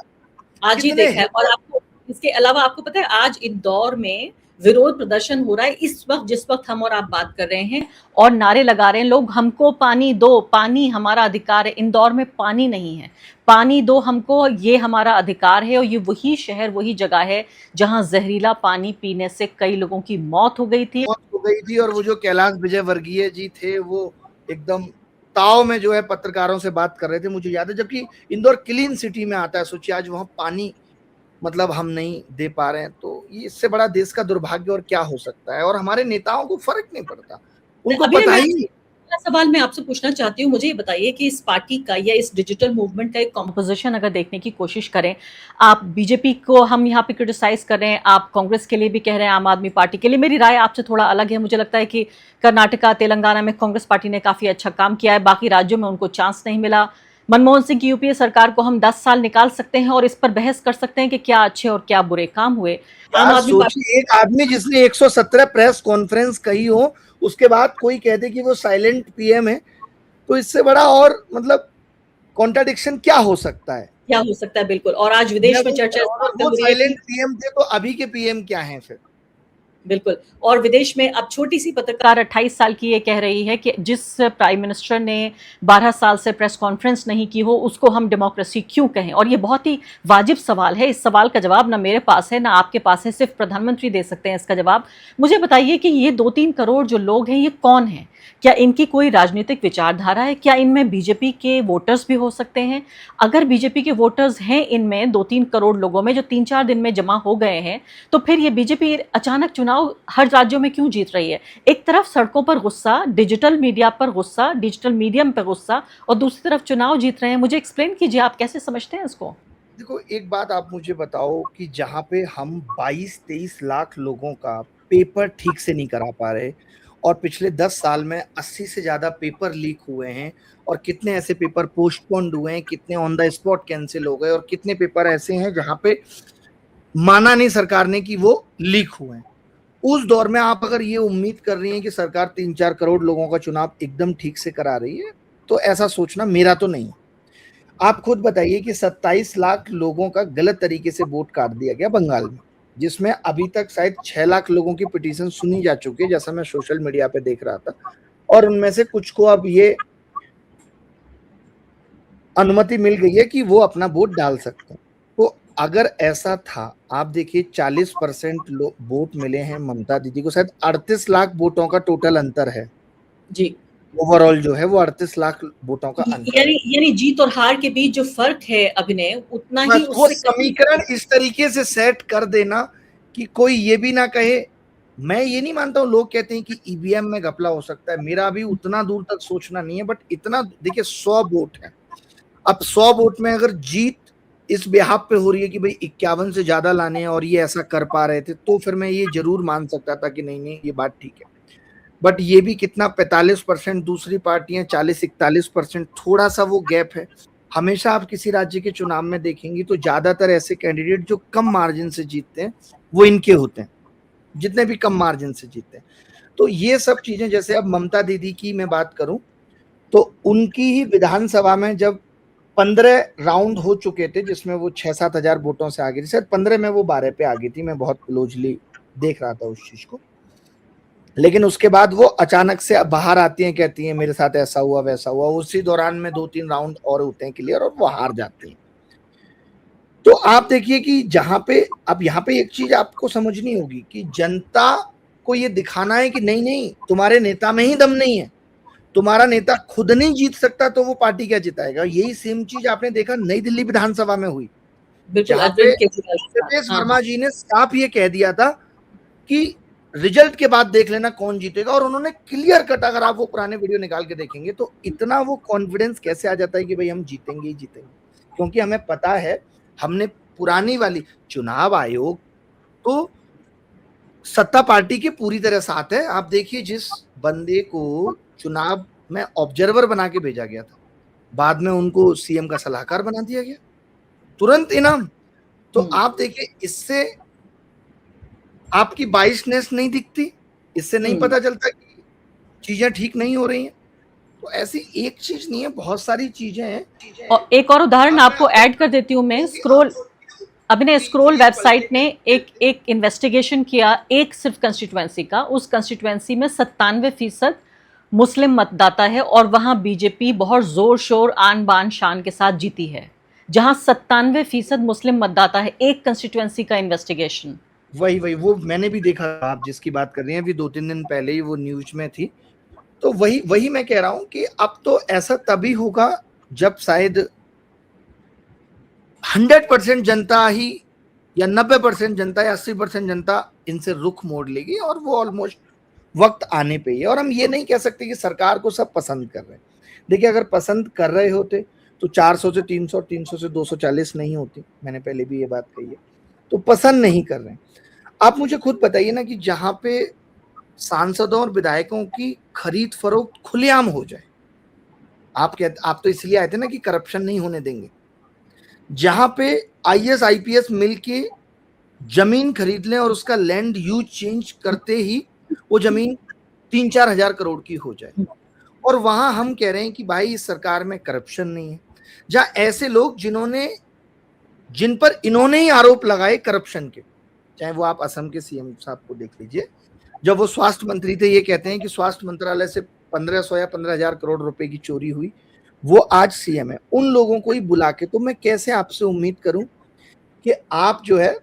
आज ही कितने देखा है। और आपको इसके अलावा आपको पता है आज इंदौर में विरोध प्रदर्शन हो रहा है इस वक्त, जिस वक्त हम और आप बात कर रहे हैं, और नारे लगा रहे हैं लोग, हमको पानी दो, पानी हमारा अधिकार है। इंदौर में पानी नहीं है, पानी दो हमको, ये हमारा अधिकार है। और ये वही शहर, वही जगह है जहां जहरीला पानी पीने से कई लोगों की मौत हो गई थी। और वो जो कैलाश विजयवर्गीय जी थे वो एकदम ताव में जो है पत्रकारों से बात कर रहे थे, मुझे याद है, जबकि इंदौर क्लीन सिटी में आता है। सोचिए आज वहां पानी मतलब हम नहीं दे पा रहे हैं, तो ये इससे बड़ा देश का दुर्भाग्य और क्या हो सकता है। और हमारे नेताओं को फर्क नहीं पड़ता, उनको पता ही नहीं। सवाल मैं आपसे पूछना चाहती हूँ, मुझे ये बताइए कि इस पार्टी का या इस डिजिटल मूवमेंट का एक कॉम्पोजिशन अगर देखने की कोशिश करें, आप बीजेपी को हम यहाँ पे क्रिटिसाइज कर रहे हैं, आप कांग्रेस के लिए भी कह रहे हैं, आम आदमी पार्टी के लिए। मेरी राय आपसे थोड़ा अलग है। मुझे लगता है कि कर्नाटका, तेलंगाना में कांग्रेस पार्टी ने काफी अच्छा काम किया है, बाकी राज्यों में उनको चांस नहीं मिला। मनमोहन सिंह की यूपीए सरकार को हम 10 साल निकाल सकते हैं और इस पर बहस कर सकते हैं कि क्या अच्छे और क्या बुरे काम हुए। आम आदमी सोचिए एक आदमी जिसने 117 प्रेस कॉन्फ्रेंस कही हो, उसके बाद कोई कह दे कि वो साइलेंट पीएम है, तो इससे बड़ा और मतलब कॉन्ट्राडिक्शन क्या हो सकता है? क्या हो सकता है, बिल्कुल। और आज विदेश में चर्चा वो साइलेंट पीएम थे, तो अभी के पीएम क्या हैं फिर? बिल्कुल। और विदेश में अब छोटी सी पत्रकार 28 साल की ये कह रही है कि जिस प्राइम मिनिस्टर ने 12 साल से प्रेस कॉन्फ्रेंस नहीं की हो उसको हम डेमोक्रेसी क्यों कहें। और ये बहुत ही वाजिब सवाल है। इस सवाल का जवाब ना मेरे पास है ना आपके पास है, सिर्फ प्रधानमंत्री दे सकते हैं इसका जवाब। मुझे बताइए कि ये 2-3 करोड़ जो लोग हैं ये कौन हैं? क्या इनकी कोई राजनीतिक विचारधारा है? क्या इनमें बीजेपी के वोटर्स भी हो सकते हैं? अगर बीजेपी के वोटर्स हैं इनमें 2-3 करोड़ लोगों में जो 3-4 दिन में जमा हो गए हैं, तो फिर ये बीजेपी अचानक चुनाव हर राज्यों में क्यों जीत रही है? एक तरफ सड़कों पर गुस्सा, डिजिटल मीडिया पर गुस्सा, डिजिटल मीडियम पर गुस्सा, और दूसरी तरफ चुनाव जीत रहे हैं। मुझे एक्सप्लेन कीजिए, आप कैसे समझते हैं इसको? देखो एक बात आप मुझे बताओ कि जहां पे हम 22-23 लाख लोगों का पेपर ठीक से नहीं करा पा रहे, और पिछले 10 साल में 80 से ज्यादा पेपर लीक हुए हैं, और कितने ऐसे पेपर पोस्टपोन्ड हुए हैं, कितने ऑन द स्पॉट कैंसिल हो गए, और कितने पेपर ऐसे हैं जहां पे माना नहीं सरकार ने कि वो लीक हुए हैं। उस दौर में आप अगर ये उम्मीद कर रही हैं कि सरकार 3-4 करोड़ लोगों का चुनाव एकदम ठीक से करा रही है, तो ऐसा सोचना मेरा तो नहीं। आप खुद बताइए कि 27 लाख लोगों का गलत तरीके से वोट काट दिया गया बंगाल में, जिसमें अभी तक शायद 6 लाख लोगों की पिटीशन सुनी जा चुकी है, जैसा मैं सोशल मीडिया पे देख रहा था। और उनमें से कुछ को अब ये अनुमति मिल गई है कि वो अपना वोट डाल सकते हैं। तो अगर ऐसा था, आप देखिए 40% वोट मिले हैं ममता दीदी को, शायद 38 लाख वोटों का टोटल अंतर है जी। ओवरऑल जो है वो 38 लाख वोटों का अंतर है। यानी जीत और हार के बीच जो फर्क है अभिनय, उतना ही वो समीकरण इस तरीके से सेट कर देना कि कोई ये भी ना कहे। मैं ये नहीं मानता हूँ, लोग कहते हैं कि ईवीएम में घपला हो सकता है, मेरा अभी उतना दूर तक सोचना नहीं है, बट इतना देखिए 100 वोट है। अब 100 वोट में अगर जीत इस बेहाब पे हो रही है कि भाई 51 से ज्यादा लाने हैं और ये ऐसा कर पा रहे थे, तो फिर मैं ये जरूर मान सकता था कि नहीं ये बात ठीक है। बट ये भी कितना 45%, दूसरी पार्टियां 40-41%, थोड़ा सा वो गैप है। हमेशा आप किसी राज्य के चुनाव में देखेंगे तो ज्यादातर ऐसे कैंडिडेट जो कम मार्जिन से जीतते हैं वो इनके होते हैं, जितने भी कम मार्जिन से जीतते हैं। तो ये सब चीजें, जैसे अब ममता दीदी की मैं बात करूं तो उनकी ही विधानसभा में जब 15 राउंड हो चुके थे जिसमें वो 6-7 हजार वोटों से आगे थी, शायद 15 में वो 12 पे आ गई थी, मैं बहुत क्लोजली देख रहा था उस चीज को। लेकिन उसके बाद वो अचानक से बाहर आती हैं, कहती हैं मेरे साथ ऐसा हुआ वैसा हुआ, उसी दौरान में 2-3 राउंड और होते हैं क्लियर और वो हार जाते हैं। तो आप देखिए कि जहां पे अब यहाँ पे एक चीज आपको समझनी होगी कि जनता को ये दिखाना है कि नहीं नहीं तुम्हारे नेता में ही दम नहीं है, तुम्हारा नेता खुद नहीं जीत सकता तो वो पार्टी क्या जिताएगा। यही सेम चीज आपने देखा नई दिल्ली विधानसभा में हुई, जहां पे देवेश वर्मा जी ने साफ ये कह दिया था कि रिजल्ट के बाद देख लेना कौन जीतेगा, और उन्होंने क्लियर कट, अगर आप वो पुराने वीडियो निकाल के देखेंगे तो इतना वो कॉन्फिडेंस कैसे आ जाता है कि भाई हम जीतेंगे ही जीतेंगे, क्योंकि हमें पता है, हमने पुरानी वाली चुनाव आयोग तो सत्ता पार्टी के पूरी तरह साथ है। आप देखिए जिस बंदे को चुनाव में ऑब्जर्वर बना के भेजा गया था, बाद में उनको सीएम का सलाहकार बना दिया गया, तुरंत इनाम। तो आप देखिए इससे आपकी बाइसनेस नहीं दिखती, इससे नहीं पता चलता कि चीजें ठीक नहीं हो रही हैं। तो ऐसी एक चीज नहीं है, बहुत सारी चीजें हैं। और एक और उदाहरण आपको ऐड कर देती हूँ मैं, अभिनय स्क्रोल वेबसाइट ने एक इन्वेस्टिगेशन किया एक सिर्फ कंस्टिट्यूएंसी का, उस कंस्टिट्यूएंसी में 97% मुस्लिम मतदाता है और वहां बीजेपी बहुत जोर शोर आन बान शान के साथ जीती है, जहां 97% मुस्लिम मतदाता है। एक कंस्टिट्यूएंसी का इन्वेस्टिगेशन। वही वही वो मैंने भी देखा, आप जिसकी बात कर रही हैं, अभी 2-3 दिन पहले ही वो न्यूज में थी। तो वही वही मैं कह रहा हूं कि अब तो ऐसा तभी होगा जब शायद 100% जनता ही, या 90% जनता, या 80% जनता इनसे रुख मोड़ लेगी, और वो ऑलमोस्ट वक्त आने पे ही है। और हम ये नहीं कह सकते कि सरकार को सब पसंद कर रहे हैं। देखिए, अगर पसंद कर रहे होते तो 400 से 300, 300 से 240 नहीं होती। मैंने पहले भी ये बात कही है। तो पसंद नहीं कर रहे हैं। आप मुझे खुद बताइए ना कि जहां पे सांसदों और विधायकों की खरीद फरोख्त खुलेआम हो जाए, आप तो इसलिए आए थे ना कि करप्शन नहीं होने देंगे। जहां पे आईएएस आईपीएस मिलके जमीन खरीद लें और उसका लैंड यूज चेंज करते ही वो जमीन 3-4 हजार करोड़ की हो जाए, और वहां हम कह रहे हैं कि भाई इस सरकार में करप्शन नहीं है। जहां ऐसे लोग जिन पर इन्होंने ही आरोप लगाए करप्शन के, चाहे वो आप असम के सीएम साहब को देख लीजिए, जब वो स्वास्थ्य मंत्री थे, ये कहते हैं कि स्वास्थ्य मंत्रालय से 1500 या 15,000 करोड़ रुपए की चोरी हुई, वो आज सीएम है। उन लोगों को ही बुला के तो मैं कैसे आपसे उम्मीद करूं कि आप जो है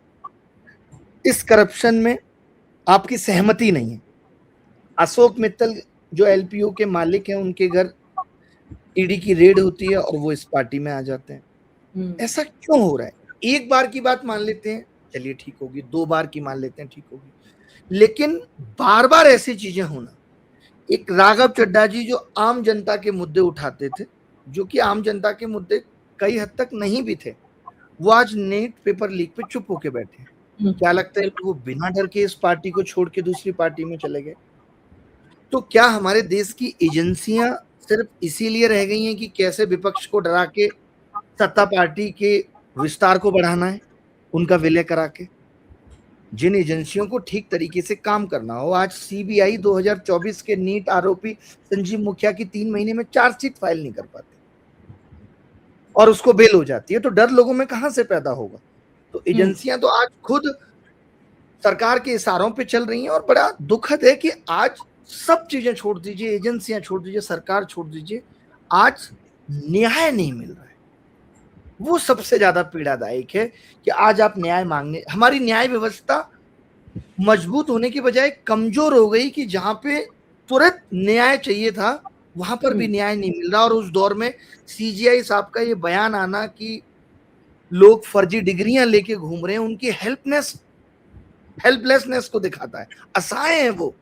इस करप्शन में आपकी सहमति नहीं है। अशोक मित्तल जो एलपीयू के मालिक हैं, उनके घर ईडी की रेड होती है और वो इस पार्टी में आ जाते हैं। ऐसा क्यों हो रहा है? एक बार की बात मान लेते हैं, चलिए ठीक होगी, 2 बार की मान लेते हैं, ठीक होगी, लेकिन बार बार ऐसी चीजें होना। एक राघव चड्ढा जी जो आम जनता के मुद्दे उठाते थे, जो कि आम जनता के मुद्दे कई हद तक नहीं भी थे, वो आज नेट पेपर लीक पे चुप होके बैठे हैं। क्या लगता है कि वो बिना डर के इस पार्टी को छोड़ के दूसरी पार्टी में चले गए? तो क्या हमारे देश की एजेंसियां सिर्फ इसीलिए रह गई हैं कि कैसे विपक्ष को डरा के सत्ता पार्टी के विस्तार को बढ़ाना है, उनका विलय करा के? जिन एजेंसियों को ठीक तरीके से काम करना हो, आज सीबीआई 2024 के नीट आरोपी संजीव मुखिया की 3 महीने में चार्जशीट फाइल नहीं कर पाती और उसको बेल हो जाती है, तो डर लोगों में कहां से पैदा होगा? तो एजेंसियां तो आज खुद सरकार के इशारों पे चल रही हैं, और बड़ा दुखद है कि आज सब चीजें छोड़ दीजिए, एजेंसियां छोड़ दीजिए, सरकार छोड़ दीजिए, आज न्याय नहीं मिल रहा है। वो सबसे ज्यादा पीड़ादायक है कि आज आप न्याय मांगने, हमारी न्याय व्यवस्था मजबूत होने की बजाय कमजोर हो गई कि जहां पे तुरंत न्याय चाहिए था वहां पर भी न्याय नहीं मिल रहा। और उस दौर में सीजीआई साहब का ये बयान आना कि लोग फर्जी डिग्रियां लेके घूम रहे हैं, उनकी हेल्पलेसनेस को दिखाता है। असहाय है वो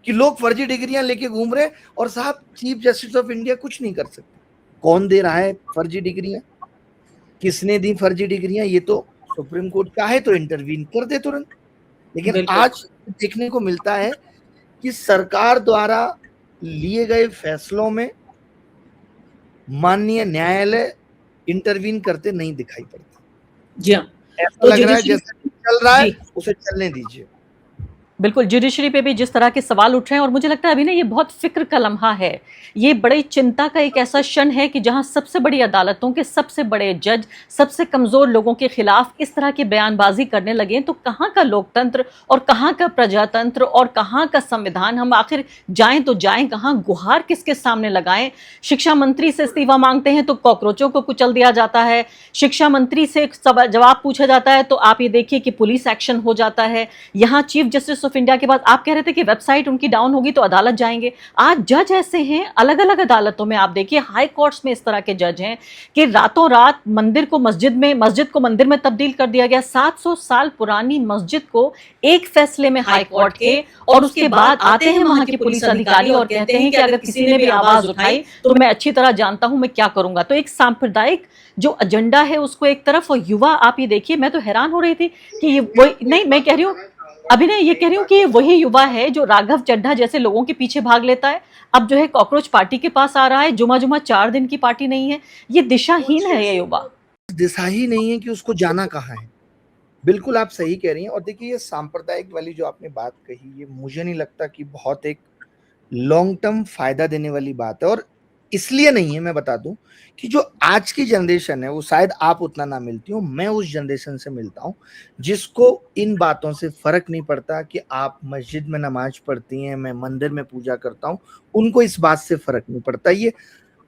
कि लोग फर्जी डिग्रियां लेके घूम रहे हैं और साहब चीफ जस्टिस ऑफ इंडिया कुछ नहीं कर सकते। कौन दे रहा है फर्जी डिग्रियां, किसने दी फर्जी डिग्रियां? ये तो सुप्रीम कोर्ट चाहे तो इंटरवीन कर दे तुरंत। लेकिन आज देखने को मिलता है कि सरकार द्वारा लिए गए फैसलों में माननीय न्यायालय इंटरवीन करते नहीं दिखाई पड़ता। जी हाँ, ऐसा लग रहा है जैसे चल रहा है उसे चलने दीजिए। बिल्कुल, जुडिशरी पे भी जिस तरह के सवाल उठ रहे हैं, और मुझे लगता है अभी ना ये बहुत फिक्र का लम्हा है। ये बड़ी चिंता का एक ऐसा क्षण है कि जहां सबसे बड़ी अदालतों के सबसे बड़े जज सबसे कमजोर लोगों के खिलाफ इस तरह की बयानबाजी करने लगे, तो कहाँ का लोकतंत्र और कहाँ का प्रजातंत्र और कहाँ का संविधान? हम आखिर जाएं तो जाएं कहाँ? गुहार किसके सामने लगाएं? शिक्षा मंत्री से इस्तीफा मांगते हैं तो कॉकरोचों को कुचल दिया जाता है, शिक्षा मंत्री से जवाब पूछा जाता है तो आप ये देखिए कि पुलिस एक्शन हो जाता है। यहाँ चीफ जस्टिस ऑफ इंडिया के बाद आप कह रहे थे कि वेबसाइट उनकी डाउन होगी तो अदालत जाएंगे। आज जज ऐसे हैं अलग अलग अदालतों में, आप देखिए हाई कोर्ट्स में इस तरह के जज हैं कि रातों रात मंदिर को मस्जिद को मंदिर में तब्दील कर दिया गया। 700 साल पुरानी मस्जिद को एक फैसले में हाई कोर्ट के, और उसके बाद आते हैं वहां के पुलिस अधिकारी और कहते हैं कि अगर किसी ने भी आवाज उठाई तो मैं अच्छी तरह जानता हूं मैं क्या करूंगा। तो एक सांप्रदायिक जो एजेंडा है उसको एक तरफ, और युवा आप ये देखिए, मैं तो हैरान हो रही थी कि ये वही नहीं, मैं कह रही हूँ अभी नहीं, ये कह रही हूँ कि वही युवा है जो राघव चड्ढा जैसे लोगों के पीछे भाग लेता है, अब जो है कॉकरोच पार्टी के पास आ रहा है। जुमा जुमा 4 दिन की पार्टी नहीं है, ये दिशाहीन है ये युवा। दिशा ही नहीं है कि उसको जाना कहाँ है। बिल्कुल आप सही कह रही हैं। और देखिए, ये सांप्रदायिक वाली जो आपने बात कही, ये मुझे नहीं लगता कि बहुत एक लॉन्ग टर्म फायदा देने वाली बात है। और इसलिए नहीं है, मैं बता दूं कि जो आज की जनरेशन है वो शायद आप उतना ना मिलती हो, मैं उस जनरेशन से मिलता हूं जिसको इन बातों से फर्क नहीं पड़ता कि आप मस्जिद में नमाज पढ़ती हैं, मैं मंदिर में पूजा करता हूं, उनको इस बात से फर्क नहीं पड़ता। ये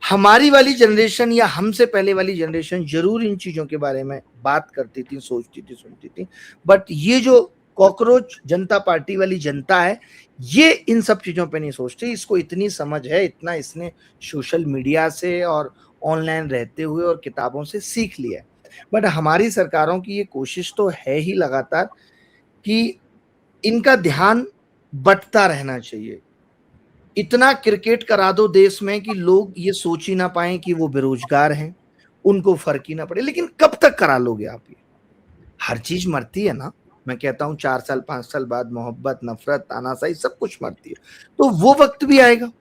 हमारी वाली जनरेशन या हमसे पहले वाली जनरेशन जरूर इन चीजों के बारे में बात करती थी, सोचती थी, सुनती थी, बट ये जो कॉकरोच जनता पार्टी वाली जनता है, ये इन सब चीजों पे नहीं सोचती। इसको इतनी समझ है, इतना इसने सोशल मीडिया से और ऑनलाइन रहते हुए और किताबों से सीख लिया है। बट हमारी सरकारों की ये कोशिश तो है ही लगातार कि इनका ध्यान बंटता रहना चाहिए। इतना क्रिकेट करा दो देश में कि लोग ये सोच ही ना पाए कि वो बेरोजगार हैं, उनको फर्क ही ना पड़े। लेकिन कब तक करा लोगे आप ये? हर चीज मरती है ना। मैं कहता हूं 4 साल 5 साल बाद मोहब्बत, नफरत, तानाशाही सब कुछ मरती है। तो वो वक्त भी आएगा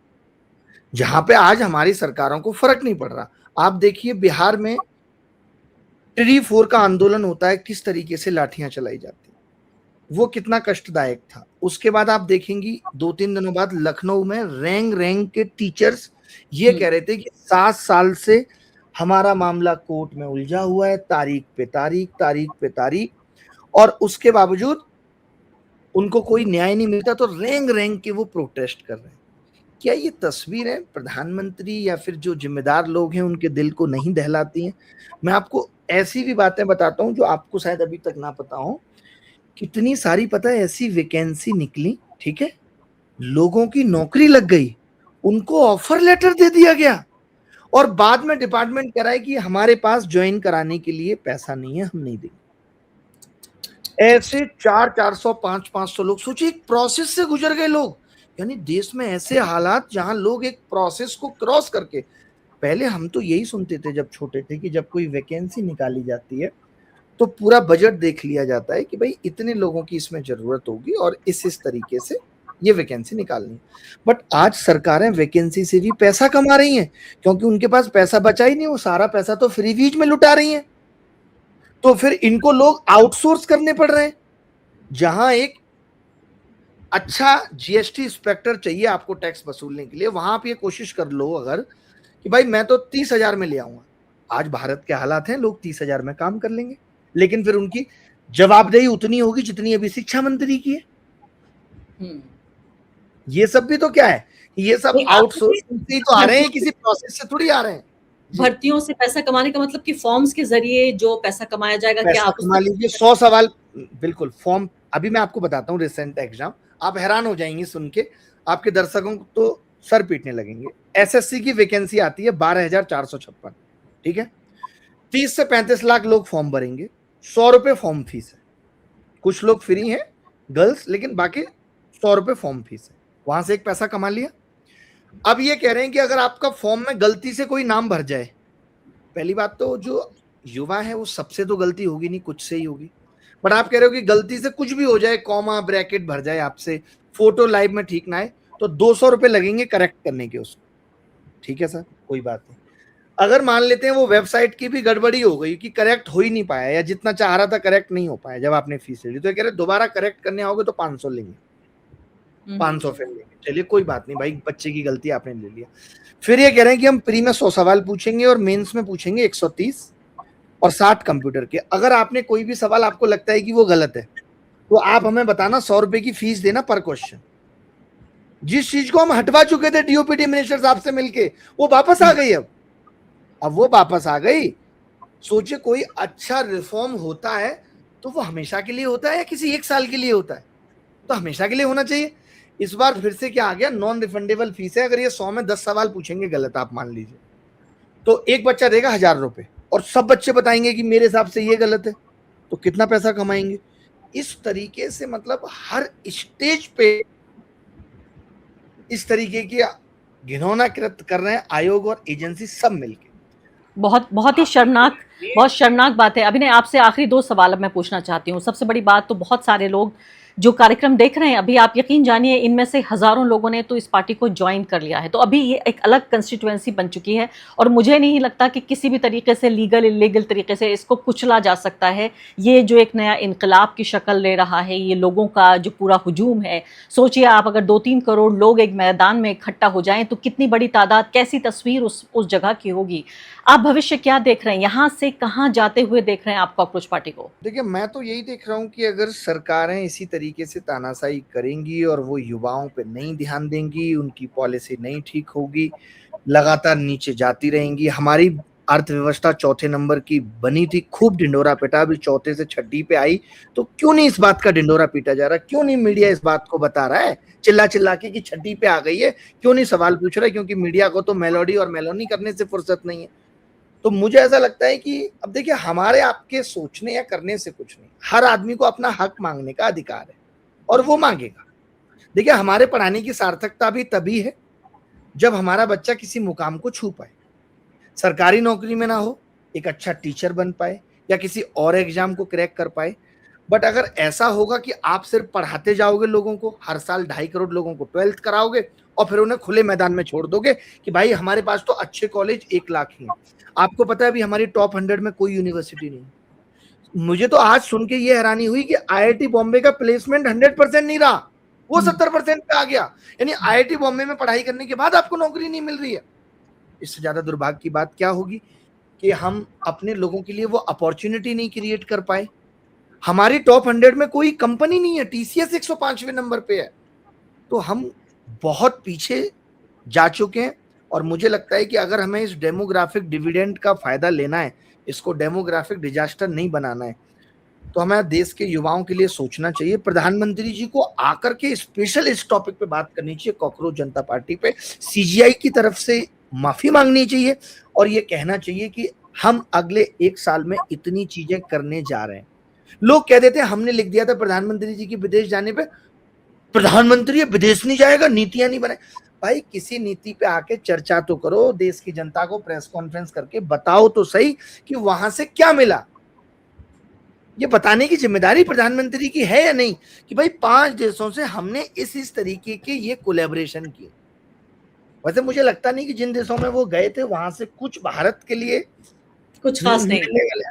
जहां पे आज हमारी सरकारों को फर्क नहीं पड़ रहा। आप देखिए बिहार में ट्री 4 का आंदोलन होता है, किस तरीके से लाठियां चलाई जाती है, वो कितना कष्टदायक था। उसके बाद आप देखेंगी 2-3 दिनों बाद लखनऊ में रैंक रैंक के टीचर्स ये कह रहे थे कि 7 साल से हमारा मामला कोर्ट में उलझा हुआ है, तारीख पे तारीख, तारीख पे तारीख, और उसके बावजूद उनको कोई न्याय नहीं मिलता, तो रैंक रैंक के वो प्रोटेस्ट कर रहे हैं। क्या ये तस्वीरें प्रधानमंत्री या फिर जो जिम्मेदार लोग हैं उनके दिल को नहीं दहलाती हैं? मैं आपको ऐसी भी बातें बताता हूं जो आपको शायद अभी तक ना पता हो। कितनी सारी पता है ऐसी वैकेंसी निकली, ठीक है, लोगों की नौकरी लग गई, उनको ऑफर लेटर दे दिया गया, और बाद में डिपार्टमेंट कह रहा है कि हमारे पास ज्वाइन कराने के लिए पैसा नहीं है, हम नहीं देंगे। ऐसे 400 500 लोग, सोचिए एक प्रोसेस से गुजर गए लोग। यानी देश में ऐसे हालात जहां लोग एक प्रोसेस को क्रॉस करके, पहले हम तो यही सुनते थे जब छोटे थे कि जब कोई वैकेंसी निकाली जाती है तो पूरा बजट देख लिया जाता है कि भाई इतने लोगों की इसमें जरूरत होगी और इस तरीके से ये वैकेंसी निकालनी है। बट आज सरकारें वैकेंसी से भी पैसा कमा रही हैं, क्योंकि उनके पास पैसा बचा ही नहीं, वो सारा पैसा तो फ्री बीज में लुटा रही हैं। तो फिर इनको लोग आउटसोर्स करने पड़ रहे हैं। जहां एक अच्छा जीएसटी इंस्पेक्टर चाहिए आपको टैक्स वसूलने के लिए, वहां आप ये कोशिश कर लो अगर कि भाई मैं तो 30,000 में ले आऊंगा। आज भारत के हालात हैं, लोग 30,000 में काम कर लेंगे, लेकिन फिर उनकी जवाबदेही उतनी होगी जितनी अभी शिक्षा मंत्री की है। ये सब भी तो क्या है, ये सब आउटसोर्सिंग से तो आ रहे हैं, किसी प्रोसेस से थोड़ी आ रहे हैं। भर्तियों से पैसा कमाने का मतलब कि फॉर्म्स के जरिए जो पैसा कमाया जाएगा, क्या आप कमा लीजिए। 100 सवाल, बिल्कुल फॉर्म। अभी मैं आपको बताता हूँ रिसेंट एग्जाम, आप हैरान हो जाएंगे सुन के, आपके दर्शकों को तो सर पीटने लगेंगे। एसएससी की वैकेंसी आती है 12,456, ठीक है, 30 से 35 लाख लोग फॉर्म भरेंगे, 100 रुपए फॉर्म फीस है। कुछ लोग फ्री हैं गर्ल्स, लेकिन बाकी 100 रुपए फॉर्म फीस है। वहां से एक पैसा कमा लिया। अब ये कह रहे हैं कि अगर आपका फॉर्म में गलती से कोई नाम भर जाए, पहली बात तो जो युवा है वो सबसे तो गलती होगी नहीं, कुछ से ही होगी, बट आप कह रहे हो कि गलती से कुछ भी हो जाए, कॉमा ब्रैकेट भर जाए आपसे, फोटो लाइव में ठीक ना आए, तो 200 रुपए लगेंगे करेक्ट करने के उसको। ठीक है सर, कोई बात नहीं। अगर मान लेते हैं वो वेबसाइट की भी गड़बड़ी हो गई कि करेक्ट हो ही नहीं पाया, या जितना चाह रहा था करेक्ट नहीं हो पाया जब आपने फीस ले ली, तो कह रहे दोबारा करेक्ट करने आओगे तो 500 लेंगे, 500 फिर लेंगे। चलिए कोई बात नहीं भाई, बच्चे की गलती आपने ले लिया। फिर ये कह रहे हैं कि हम प्री में 100 सवाल पूछेंगे और मेंस में पूछेंगे 130 और 60 कंप्यूटर के। अगर आपने कोई भी सवाल आपको लगता है कि वो गलत है, तो आप हमें बताना, 100 रुपए की फीस देना पर क्वेश्चन। जिस चीज को हम हटवा चुके थे डीओपीटी मिनिस्टर साहब से मिलके, वो वापस आ गई। अब वो वापस आ गई। सोचिए कोई अच्छा रिफॉर्म होता है तो वो हमेशा के लिए होता है या किसी एक साल के लिए होता है? तो हमेशा के लिए होना चाहिए। इस बार फिर से क्या आ गया, नॉन रिफंडेबल फीस है। अगर ये 100 में 10 सवाल पूछेंगे गलत, आप मान लीजिए, तो एक बच्चा देगा 1,000 रुपए और सब बच्चे बताएंगे कि मेरे हिसाब से ये गलत है, तो कितना पैसा कमाएंगे? इस तरीके से मतलब हर स्टेज पे इस तरीके की घिनौना कृत्य कर रहे हैं आयोग और एजेंसी सब मिलके। बहुत ही शर्मनाक बात है। अभिनय, आपसे आखिरी 2 सवाल अब मैं पूछना चाहती हूँ। सबसे बड़ी बात तो बहुत सारे लोग जो कार्यक्रम देख रहे हैं अभी, आप यकीन जानिए इनमें से हजारों लोगों ने तो इस पार्टी को ज्वाइन कर लिया है। तो अभी ये एक अलग कंस्टिट्यूएंसी बन चुकी है और मुझे नहीं लगता कि किसी भी तरीके से लीगल इलीगल तरीके से इसको कुचला जा सकता है। ये जो एक नया इनकलाब की शक्ल ले रहा है, ये लोगों का जो पूरा हुजूम है, सोचिए आप अगर 2-3 करोड़ लोग एक मैदान में इकट्ठा हो जाएं तो कितनी बड़ी तादाद, कैसी तस्वीर उस जगह की होगी। आप भविष्य क्या देख रहे हैं, यहाँ से कहाँ जाते हुए देख रहे हैं आप कॉकरोच पार्टी को? देखिए, मैं तो यही देख रहा हूँ कि अगर सरकारें इसी तरीके से तानाशाही करेंगी और वो युवाओं पे नहीं ध्यान देंगी, उनकी पॉलिसी नहीं ठीक होगी, लगातार नीचे जाती रहेंगी। हमारी अर्थव्यवस्था चौथे नंबर की बनी थी, खूब ढिंडोरा पिटा, अभी चौथे से छठी पे आई, तो क्यों नहीं इस बात का ढिंडोरा पीटा जा रहा? क्यों नहीं मीडिया इस बात को बता रहा है चिल्ला चिल्ला के कि छठी पे आ गई है? क्यों नहीं सवाल पूछ रहा है? क्योंकि मीडिया को तो मेलोडी और मेलोनी करने से फुर्सत नहीं है। तो मुझे ऐसा लगता है कि अब देखिए, हमारे आपके सोचने या करने से कुछ नहीं, हर आदमी को अपना हक मांगने का अधिकार है और वो मांगेगा। देखिए, हमारे पढ़ाने की सार्थकता भी तभी है जब हमारा बच्चा किसी मुकाम को छू पाए, सरकारी नौकरी में ना हो, एक अच्छा टीचर बन पाए या किसी और एग्जाम को क्रैक कर पाए। बट अगर ऐसा होगा कि आप सिर्फ पढ़ाते जाओगे लोगों को, हर साल 2.5 करोड़ लोगों को 12th कराओगे और फिर उन्हें खुले मैदान में छोड़ दोगे कि भाई हमारे पास तो अच्छे कॉलेज 1 लाख ही हैं। आपको पता है अभी हमारी टॉप 100 में कोई यूनिवर्सिटी नहीं। मुझे तो आज सुन के ये हैरानी हुई कि आईआईटी बॉम्बे का प्लेसमेंट 100% नहीं रहा, वो 70% पे आ गया। यानी आईआईटी बॉम्बे में पढ़ाई करने के बाद आपको नौकरी नहीं मिल रही है। इससे ज्यादा दुर्भाग्य की बात क्या होगी कि हम अपने लोगों के लिए वो अपॉर्चुनिटी नहीं क्रिएट कर पाए। हमारी टॉप 100 में कोई कंपनी नहीं है, टीसीएस 105वें नंबर पे है। तो हम बहुत पीछे जा चुके हैं और मुझे लगता है कि अगर हमें इस डेमोग्राफिक डिविडेंड का फायदा लेना है, इसको डेमोग्राफिक डिजास्टर नहीं बनाना है, तो हमें देश के युवाओं के लिए सोचना चाहिए। प्रधानमंत्री जी को आकर के स्पेशल इस टॉपिक पे बात करनी चाहिए, कॉकरोच जनता पार्टी पे। सीजीआई की तरफ से माफी मांगनी चाहिए और ये कहना चाहिए कि हम अगले 1 साल में इतनी चीजें करने जा रहे हैं। लोग कह देते हैं हमने लिख दिया था प्रधानमंत्री जी की विदेश जाने पे, प्रधानमंत्री विदेश नहीं जाएगा, नीतियां नहीं बनाए। भाई किसी नीति पे आके चर्चा तो करो, देश की जनता को प्रेस कॉन्फ्रेंस करके बताओ तो सही कि वहां से क्या मिला। ये बताने की जिम्मेदारी प्रधानमंत्री की है या नहीं कि भाई 5 देशों से हमने इस तरीके के ये कोलैबोरेशन किए। वैसे मुझे लगता नहीं कि जिन देशों में वो गए थे वहां से कुछ भारत के लिए कुछ खास नहीं।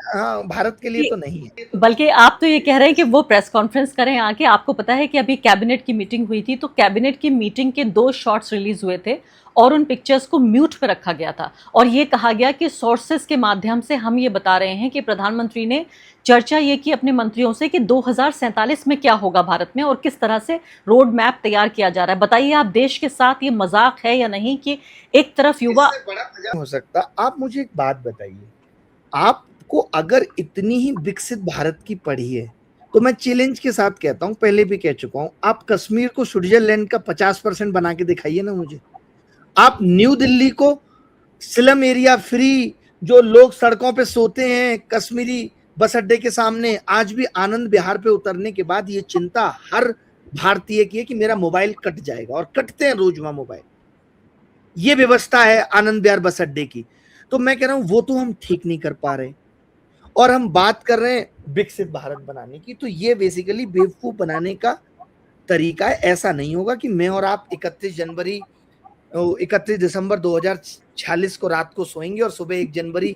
हाँ, भारत के लिए तो नहीं है। बल्कि आप तो ये कह रहे हैं कि वो प्रेस कॉन्फ्रेंस करें आके। आपको पता है कि अभी कैबिनेट की मीटिंग हुई थी, तो कैबिनेट की मीटिंग के 2 शॉट्स रिलीज हुए थे और उन पिक्चर्स को म्यूट पे रखा गया था और ये कहा गया कि सोर्सेस के माध्यम से हम ये बता रहे हैं कि प्रधानमंत्री ने चर्चा ये की अपने मंत्रियों से कि 2047 में क्या होगा भारत में और किस तरह से रोड मैप तैयार किया जा रहा है। बताइए आप, देश के साथ ये मजाक है या नहीं कि एक तरफ युवा। इससे बड़ा मजाक हो सकता। आप मुझे एक बात बताइए, आपको अगर इतनी ही विकसित भारत की पढ़ी है तो मैं चैलेंज के साथ कहता हूं, पहले भी कह चुका हूं, आप कश्मीर को स्विट्जरलैंड का 50% बना के दिखाइए ना मुझे। आप न्यू दिल्ली को स्लम एरिया फ्री, जो लोग सड़कों पे सोते हैं कश्मीरी बस अड्डे के सामने, आज भी आनंद विहार पे उतरने के बाद ये चिंता हर भारतीय की है कि मेरा मोबाइल कट जाएगा, और कटते हैं रोज वहां मोबाइल। ये व्यवस्था है आनंद विहार बस अड्डे की। तो मैं कह रहा हूं वो तो हम ठीक नहीं कर पा रहे और हम बात कर रहे हैं विकसित भारत बनाने की। तो ये बेसिकली बेवकूफ बनाने का तरीका है। ऐसा नहीं होगा कि मैं और आप 31 दिसंबर 2046 को रात को सोएंगे और सुबह 1 जनवरी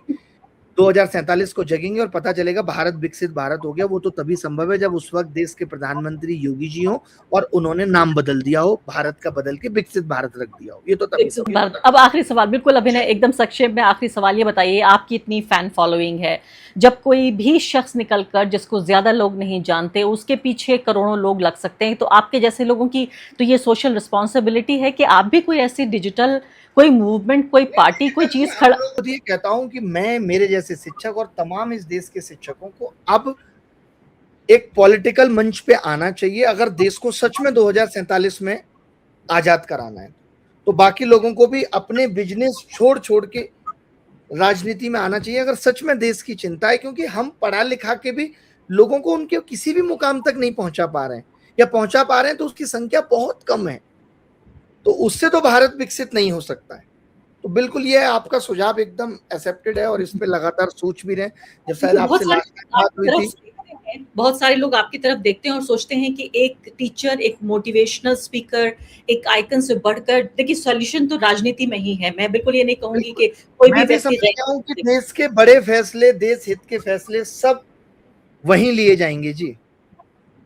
2047 को जगेंगे और पता चलेगा भारत विकसित भारत हो गया। वो तो तभी संभव है जब उस वक्त देश के प्रधानमंत्री योगी जी हो और उन्होंने नाम बदल दिया हो, भारत का बदल के विकसित भारत रख दिया हो। ये तो तभी संभव है। अब आखिरी सवाल, बिल्कुल अभिनय, एकदम संक्षेप में आखिरी सवाल ये बताइए, आपकी इतनी फैन फॉलोइंग है, जब कोई भी शख्स निकलकर जिसको ज्यादा लोग नहीं जानते उसके पीछे करोड़ों लोग लग सकते हैं, तो आपके जैसे लोगों की तो ये सोशल रिस्पॉन्सिबिलिटी है कि आप भी कोई ऐसी डिजिटल कोई मूवमेंट, कोई पार्टी, कोई चीज खड़ा। ये कहता हूं कि मैं, मेरे जैसे शिक्षक और तमाम इस देश के शिक्षकों को अब एक पॉलिटिकल मंच पे आना चाहिए। अगर देश को सच में 2047 में आजाद कराना है तो बाकी लोगों को भी अपने बिजनेस छोड़ छोड़ के राजनीति में आना चाहिए, अगर सच में देश की चिंता है। क्योंकि हम पढ़ा लिखा के भी लोगों को उनके किसी भी मुकाम तक नहीं पहुंचा पा रहे हैं, या पहुंचा पा रहे हैं तो उसकी संख्या बहुत कम है। तो उससे तो भारत विकसित नहीं हो सकता है। तो बिल्कुल ये आपका सुझाव एकदम एक्सेप्टेड है और इस पे लगातार सोच भी रहे हैं। जब शायद आपसे लास्ट टाइम बात हुई थी हैं, बहुत सारे लोग आपकी तरफ देखते हैं और सोचते हैं कि एक टीचर, एक मोटिवेशनल स्पीकर, एक आइकन से बढ़कर देखिए सॉल्यूशन तो राजनीति में ही है। मैं बिल्कुल ये नहीं कहूँगी बिल्कुल, कि कोई भी मैं भी व्यक्ति समझता हूँ कि देश के बड़े फैसले, देश हित के फैसले सब वहीं लिए जाएँगे जी।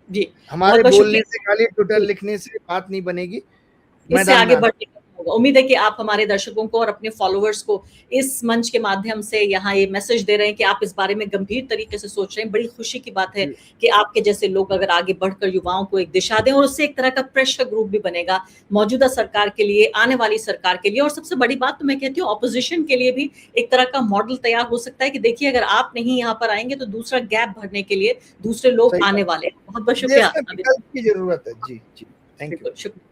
जी, हमारे बहुत-बहुत बोलने से, शुक्रिया। खाली ट्विटर जी। लिखने से बात नहीं बनेगी, इससे मैदान में आगे आना बढ़ने का होगा। उम्मीद है कि आप हमारे दर्शकों को और अपने फॉलोवर्स को इस मंच के माध्यम से यहाँ ये मैसेज दे रहे हैं कि आप इस बारे में गंभीर तरीके से सोच रहे हैं। बड़ी खुशी की बात है जी, कि आपके जैसे लोग अगर आगे बढ़कर युवाओं को एक दिशा दें और उससे एक तरह का प्रेशर ग्रुप भी बनेगा, मौजूदा सरकार के लिए, आने वाली सरकार के लिए और सबसे बड़ी बात तो मैं कहती हूँ ऑपोज़िशन के लिए भी एक तरह का मॉडल तैयार हो सकता है कि देखिए अगर आप नहीं यहाँ पर आएँगे तो दूसरा गैप भरने के लिए दूसरे लोग सही आने बात वाले हैं। बहुत-बहुत है। देश शुक्रिया में अभी विकल्प की ज़रूरत है। जी, जी, थैंक यू। बिल्कुल, शुक्रिया।